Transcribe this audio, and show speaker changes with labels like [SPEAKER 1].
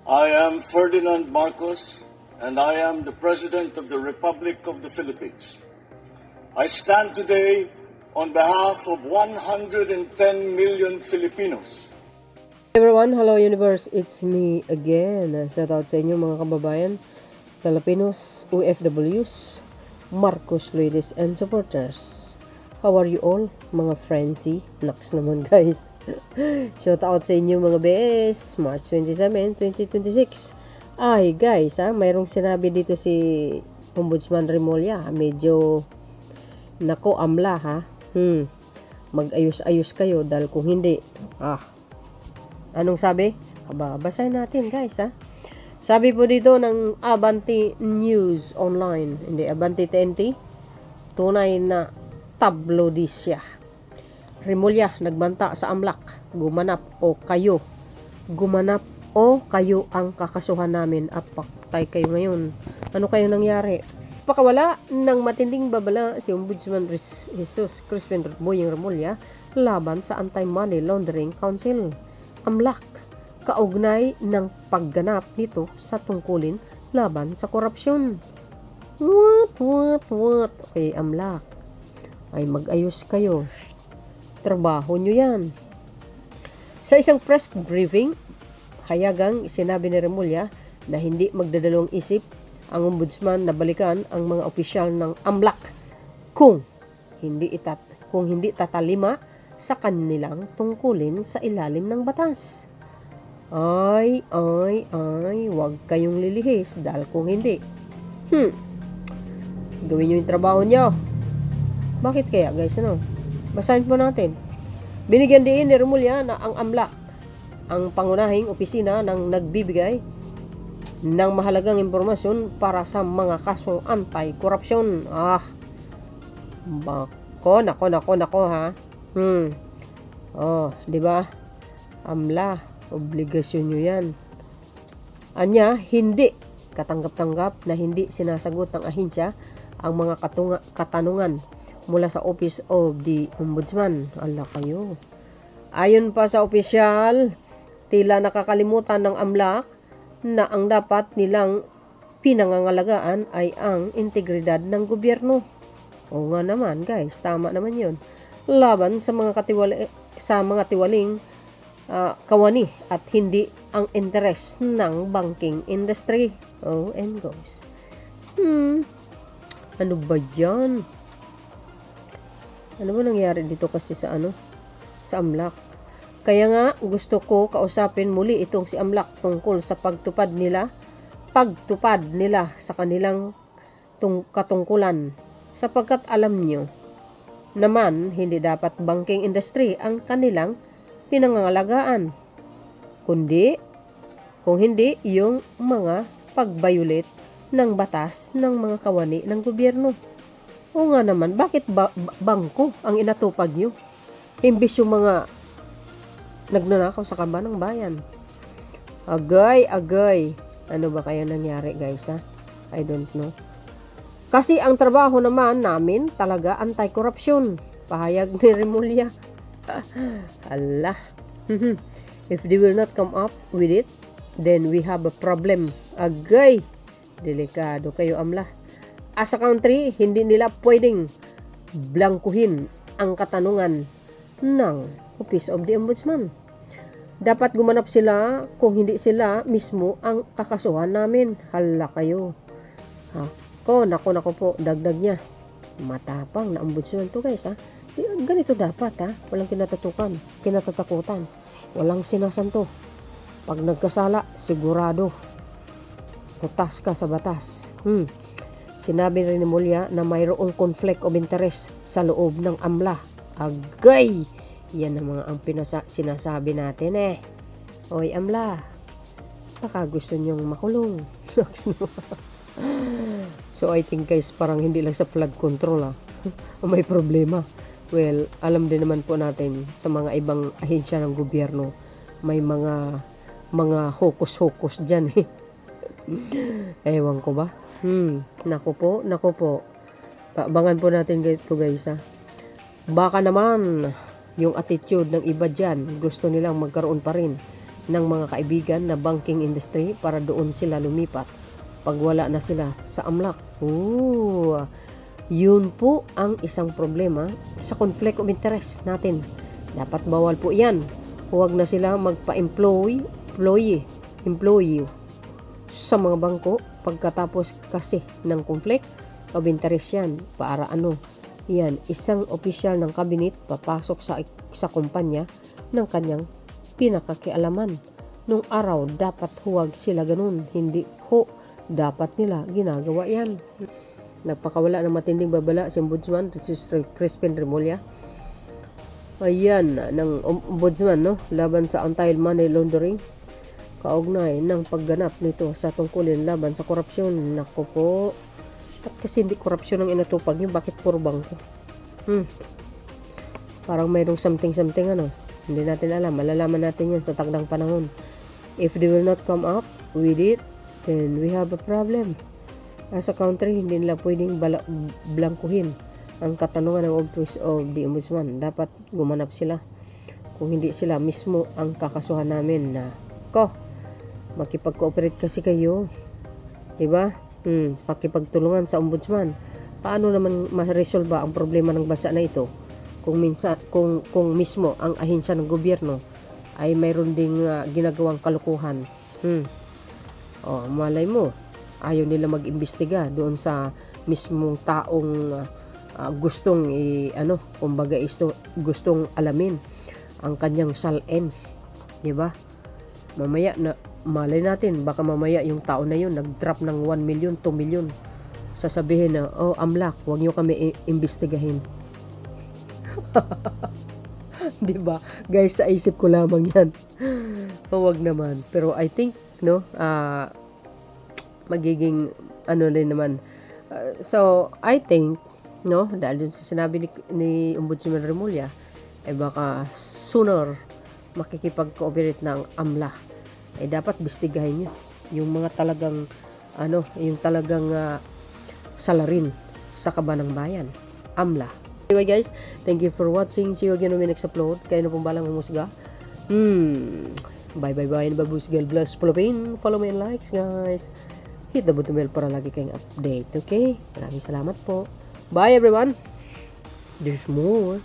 [SPEAKER 1] I am Ferdinand Marcos, and I am the President of the Republic of the Philippines. I stand today on behalf of 110 million Filipinos.
[SPEAKER 2] Everyone, hello universe, it's me again. Shout out sa inyo mga kababayan, Filipinos, OFWs, Marcos ladies and supporters. How are you all, mga friendsy? Naks naman guys. Shout out sa inyo mga bes, March 27, 2026. Ay guys, mayroong sinabi dito si Ombudsman Remulla, medyo nako amla ha. Mag-ayos-ayos kayo dahil kung hindi, anong sabi? Basahin natin guys ha. Sabi po dito ng Abante News Online, hindi Abante TNT, tunay na tabloidisya. Remulla nagbanta sa AMLAC, gumanap o kayo ang kakasuhan namin at paktay kayo ngayon. Ano kayong nangyari? Pakawala ng matinding babala si Ombudsman Jesus Crispin Boyeng Remulla laban sa Anti-Money Laundering Council, AMLAC, kaugnay ng pagganap nito sa tungkulin laban sa korupsyon. What? Okay, AMLAC, ay mag-ayos kayo. Trabaho nyo yan. Sa isang press briefing, hayagang sinabi ni Remulla na hindi magdadalawang isip ang ombudsman na balikan ang mga opisyal ng AMLAC kung hindi tatalima sa kanilang tungkulin sa ilalim ng batas. Ay, wag kayong lilihis dahil kung hindi, gawin nyo yung trabaho nyo. Bakit kaya guys, Basahin po natin. Binigyan din ni Remulla na ang AMLAC ang pangunahing opisina ng nagbibigay ng mahalagang impormasyon para sa mga kasong anti-korupsyon. Nako ha. Di ba? AMLA, obligasyon nyo yan. Anya, hindi katanggap-tanggap na hindi sinasagot ng ahensya ang mga katanungan mula sa Office of the Ombudsman. Ala kayo. Ayon pa sa opisyal, tila nakakalimutan ng AMLAC na ang dapat nilang pinangangalagaan ay ang integridad ng gobyerno. Oo nga naman guys, tama naman yun. Laban sa mga tiwaling kawani at hindi ang interes ng banking industry. And goes. Ano ba yan? Ano ba nangyari dito kasi sa AMLAC? Kaya nga gusto ko kausapin muli itong si AMLAC tungkol sa pagtupad nila sa kanilang katungkulan, sapagkat alam nyo naman hindi dapat banking industry ang kanilang pinangangalagaan, kung hindi yung mga pag-violate ng batas ng mga kawani ng gobyerno. O nga naman, bakit bangko ang inatupag nyo? Imbis yung mga nagnanakaw sa kaba ng bayan. Agay. Ano ba kaya nangyari guys I don't know. Kasi ang trabaho naman namin talaga anti-corruption. Pahayag ni Remulla. Allah. If they will not come up with it, then we have a problem. Agay. Delikado kayo AMLA. As a country, hindi nila pwedeng blangkuhin ang katanungan ng Office of the Ombudsman. Dapat gumanap sila kung hindi sila mismo ang kakasuhan namin. Hala kayo. Nako po, dagdag niya. Matapang na ombudsman to guys Ganito dapat Walang kinatatakutan. Walang sinasanto. Pag nagkasala, sigurado utas ka sa batas. Sinabi rin ni Remulla na mayroong conflict of interest sa loob ng AMLA. Agay! Yan ang mga sinasabi natin Oy AMLA, baka gusto nyong makulong. So I think guys, parang hindi lang sa flood control may problema. Well, alam din naman po natin sa mga ibang ahensya ng gobyerno, may mga hokus-hokus dyan Ewan ko ba? Naku po. Abangan po natin ito guys Baka naman yung attitude ng iba dyan, gusto nilang magkaroon pa rin ng mga kaibigan na banking industry para doon sila lumipat pag wala na sila sa AMLAC. Yun po ang isang problema sa conflict of interest natin. Dapat bawal po yan. Huwag na sila magpa-employee sa mga bangko pagkatapos kasi ng conflict of interest yan. Para yan, isang opisyal ng cabinet papasok sa kumpanya ng kanyang pinakakialaman. Nung araw, dapat huwag sila ganun. Hindi dapat nila ginagawa yan. Nagpakawala ng matinding babala si Ombudsman Crispin Remulla. Ayan, ng Ombudsman, laban sa anti-money laundering. Kaugnay ng pagganap nito sa tungkulin laban sa korupsyon. Naku po. At kasi hindi korupsyon ang inatupag niyo, bakit puro bangko? Parang mayroong something hindi natin alam. Malalaman natin yan sa takdang panahon. If they will not come up with it, then we have a problem. As a country, hindi nila pwedeng blankuhin ang katanungan ng Office of the Ombudsman. Dapat gumanap sila. Kung hindi sila mismo ang kakasuhan namin na makipag-cooperate kasi kayo. Diba? Pakipagtulungan sa Ombudsman. Paano naman ma-resolve ang problema ng bansa na ito kung mismo ang ahensya ng gobyerno ay mayroon ding ginagawang kalukuhan. Malay mo, ayaw nila mag-imbestiga doon sa mismong taong gustong gustong alamin ang kanyang salin. Diba? Mamaya na malay natin, baka mamaya yung tao na yun nag-drop ng 1 million, 2 million. Sasabihin na, AMLAC, huwag nyo kami imbestigahin. Diba? Guys, sa isip ko lamang yan. Huwag naman. Pero I think, magiging rin naman. So, I think, dahil dun sa sinabi ni Ombudsman Remulla, baka sooner makikipag-cooperate ng AMLA. Dapat bistigahin nyo yung mga talagang salarin sa kabanang bayan. AMLA. Anyway guys, thank you for watching. See you again when we next upload. Kayo na pong balang humusga. Bye. God bless Philippines. Follow me and likes guys. Hit the button bell para lagi kayong update. Okay? Maraming salamat po. Bye everyone. There's more.